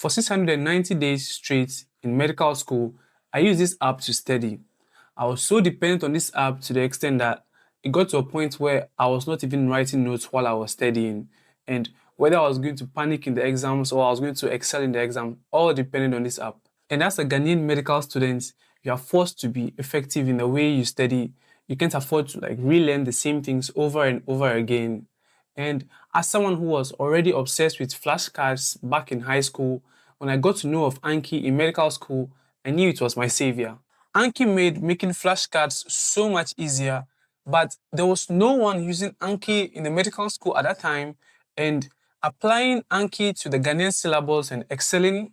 For 690 days straight in medical school, I used this app to study. I was so dependent on this app to the extent that it got to a point where I was not even writing notes while I was studying. And whether I was going to panic in the exams or I was going to excel in the exam, all depended on this app. And as a Ghanaian medical student, you are forced to be effective in the way you study. You can't afford to relearn the same things over and over again. And as someone who was already obsessed with flashcards back in high school, when I got to know of Anki in medical school, I knew it was my savior. Anki made making flashcards so much easier, but there was no one using Anki in the medical school at that time, and applying Anki to the Ghanaian syllabus and excelling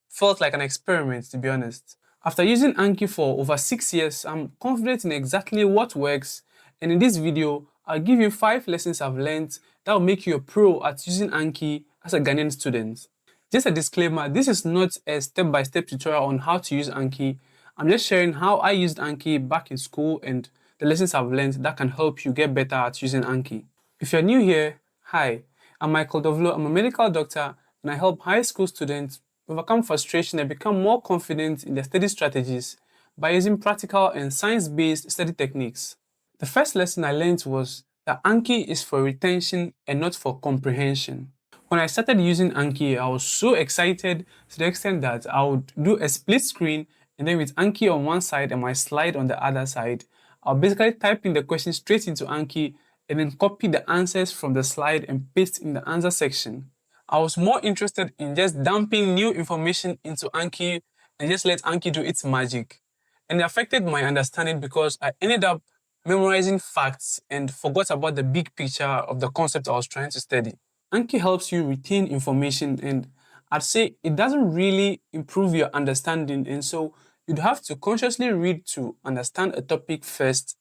felt like an experiment, to be honest. After using Anki for over 6 years, I'm confident in exactly what works, and in this video, I'll give you 5 lessons I've learned that will make you a pro at using Anki as a Ghanaian student. Just a disclaimer, this is not a step-by-step tutorial on how to use Anki. I'm just sharing how I used Anki back in school and the lessons I've learned that can help you get better at using Anki. If you're new here, hi, I'm Michael Dovlo. I'm a medical doctor and I help high school students overcome frustration and become more confident in their study strategies by using practical and science-based study techniques. The first lesson I learned was that Anki is for retention and not for comprehension. When I started using Anki, I was so excited to the extent that I would do a split screen, and then with Anki on one side and my slide on the other side, I'll basically type in the question straight into Anki and then copy the answers from the slide and paste in the answer section. I was more interested in just dumping new information into Anki and just let Anki do its magic. And it affected my understanding because I ended up memorizing facts and forgot about the big picture of the concept I was trying to study. Anki helps you retain information, and I'd say it doesn't really improve your understanding, and so you'd have to consciously read to understand a topic first,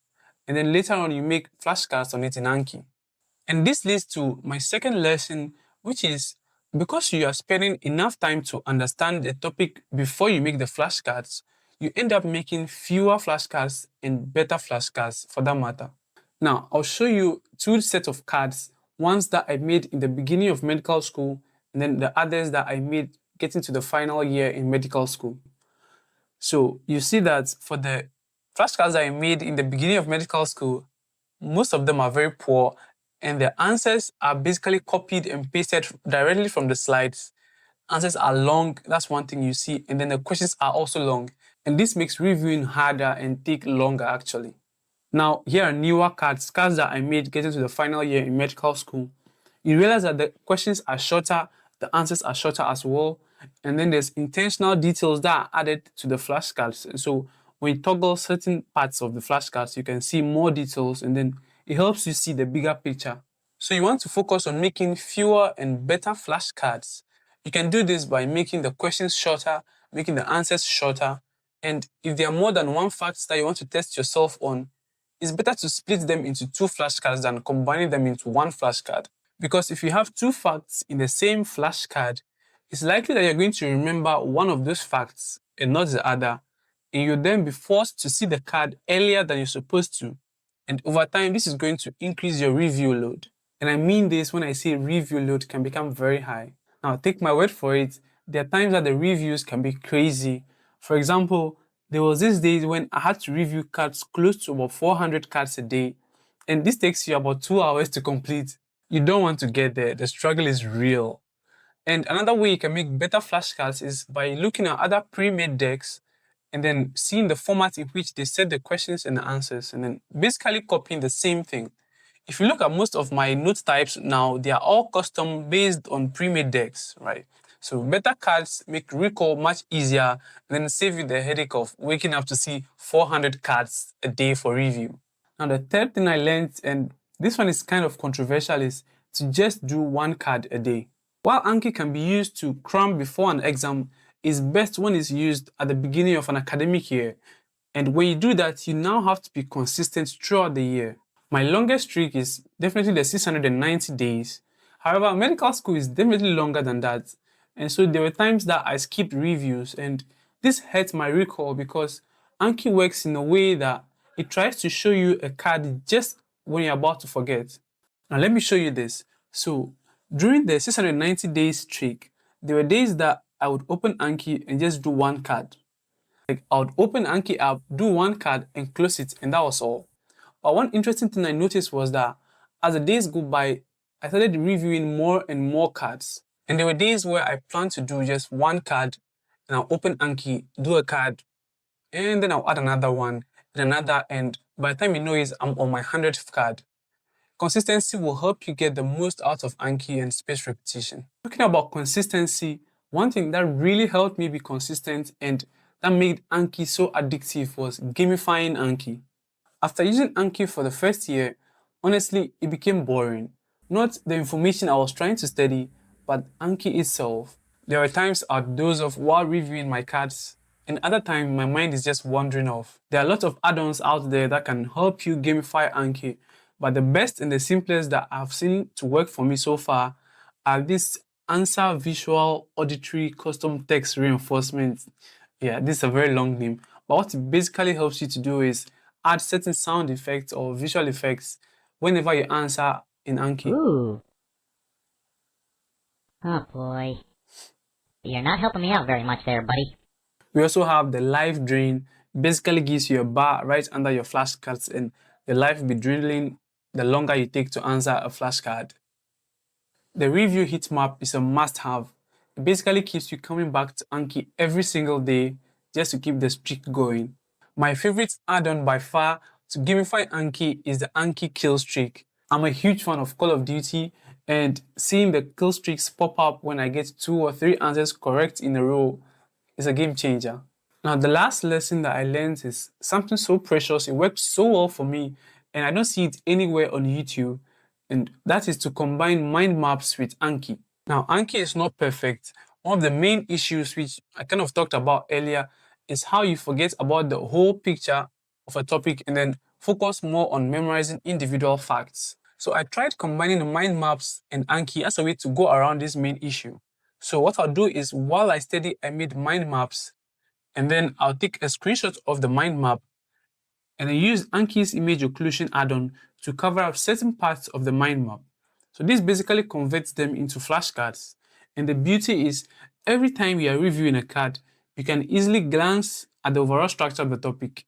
and then later on you make flashcards on it in Anki. And this leads to my second lesson, which is because you are spending enough time to understand the topic before you make the flashcards, you end up making fewer flashcards and better flashcards for that matter. Now, I'll show you 2 sets of cards, ones that I made in the beginning of medical school and then the others that I made getting to the final year in medical school. So you see that for the flashcards I made in the beginning of medical school, most of them are very poor and the answers are basically copied and pasted directly from the slides. Answers are long, that's one thing you see, and then the questions are also long. And this makes reviewing harder and take longer actually. Now, here are newer cards that I made getting to the final year in medical school. You realize that the questions are shorter, the answers are shorter as well, and then there's intentional details that are added to the flashcards. And so when you toggle certain parts of the flashcards, you can see more details, and then it helps you see the bigger picture. So you want to focus on making fewer and better flashcards. You can do this by making the questions shorter, making the answers shorter, and if there are more than one fact that you want to test yourself on, it's better to split them into 2 flashcards than combining them into 1 flashcard. Because if you have 2 facts in the same flashcard, it's likely that you're going to remember one of those facts and not the other, and you'll then be forced to see the card earlier than you're supposed to. And over time, this is going to increase your review load. And I mean this when I say review load can become very high. Now, take my word for it, there are times that the reviews can be crazy. For example, there was this day when I had to review cards close to about 400 cards a day, and this takes you about 2 hours to complete. You don't want to get there, the struggle is real. And another way you can make better flashcards is by looking at other pre-made decks and then seeing the format in which they set the questions and the answers, and then basically copying the same thing. If you look at most of my note types now, they are all custom based on pre-made decks, right? So better cards make recall much easier and then save you the headache of waking up to see 400 cards a day for review. Now the third thing I learned, and this one is kind of controversial, is to just do 1 card a day. While Anki can be used to cram before an exam, it's best when it's used at the beginning of an academic year. And when you do that, you now have to be consistent throughout the year. My longest streak is definitely the 690 days. However, medical school is definitely longer than that. And so there were times that I skipped reviews, and this hurt my recall because Anki works in a way that it tries to show you a card just when you're about to forget. Now let me show you this. So during the 690 days streak, there were days that I would open Anki and just do one card. Like I would open Anki app, do one card and close it, and that was all. But one interesting thing I noticed was that as the days go by, I started reviewing more and more cards. And there were days where I planned to do just one card, and I'll open Anki, do a card, and then I'll add another one, and another, and by the time you know it, I'm on my 100th card. Consistency will help you get the most out of Anki and spaced repetition. Talking about consistency, one thing that really helped me be consistent and that made Anki so addictive was gamifying Anki. After using Anki for the first year, honestly, it became boring. Not the information I was trying to study, but Anki itself. There were times I'd doze off while reviewing my cards, and other times my mind is just wandering off. There are a lot of add-ons out there that can help you gamify Anki, but the best and the simplest that I've seen to work for me so far are these answer visual auditory custom text reinforcement. Yeah, this is a very long name, but what it basically helps you to do is add certain sound effects or visual effects whenever you answer in Anki. Ooh. Oh boy. You're not helping me out very much there, buddy. We also have the life drain. Basically gives you a bar right under your flashcards, and the life will be dwindling the longer you take to answer a flashcard. The review heat map is a must-have. It basically keeps you coming back to Anki every single day just to keep the streak going. My favorite add-on by far to gamify Anki is the Anki kill streak. I'm a huge fan of Call of Duty, and seeing the kill streaks pop up when I get 2 or 3 answers correct in a row is a game changer. Now, the last lesson that I learned is something so precious. It works so well for me, and I don't see it anywhere on YouTube, and that is to combine mind maps with Anki. Now, Anki is not perfect. One of the main issues, which I kind of talked about earlier, is how you forget about the whole picture of a topic and then focus more on memorizing individual facts. So I tried combining the mind maps and Anki as a way to go around this main issue. So what I'll do is while I study, I made mind maps, and then I'll take a screenshot of the mind map and I use Anki's image occlusion add-on to cover up certain parts of the mind map. So this basically converts them into flashcards. And the beauty is, every time you are reviewing a card, you can easily glance at the overall structure of the topic,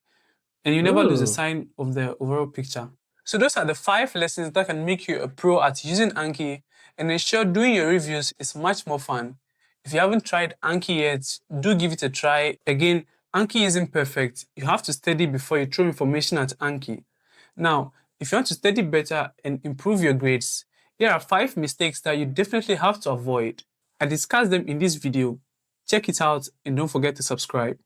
and you never lose a sign of the overall picture. So those are the 5 lessons that can make you a pro at using Anki and ensure doing your reviews is much more fun. If you haven't tried Anki yet, do give it a try. Again, Anki isn't perfect. You have to study before you throw information at Anki. Now, if you want to study better and improve your grades, here are 5 mistakes that you definitely have to avoid. I discussed them in this video. Check it out and don't forget to subscribe.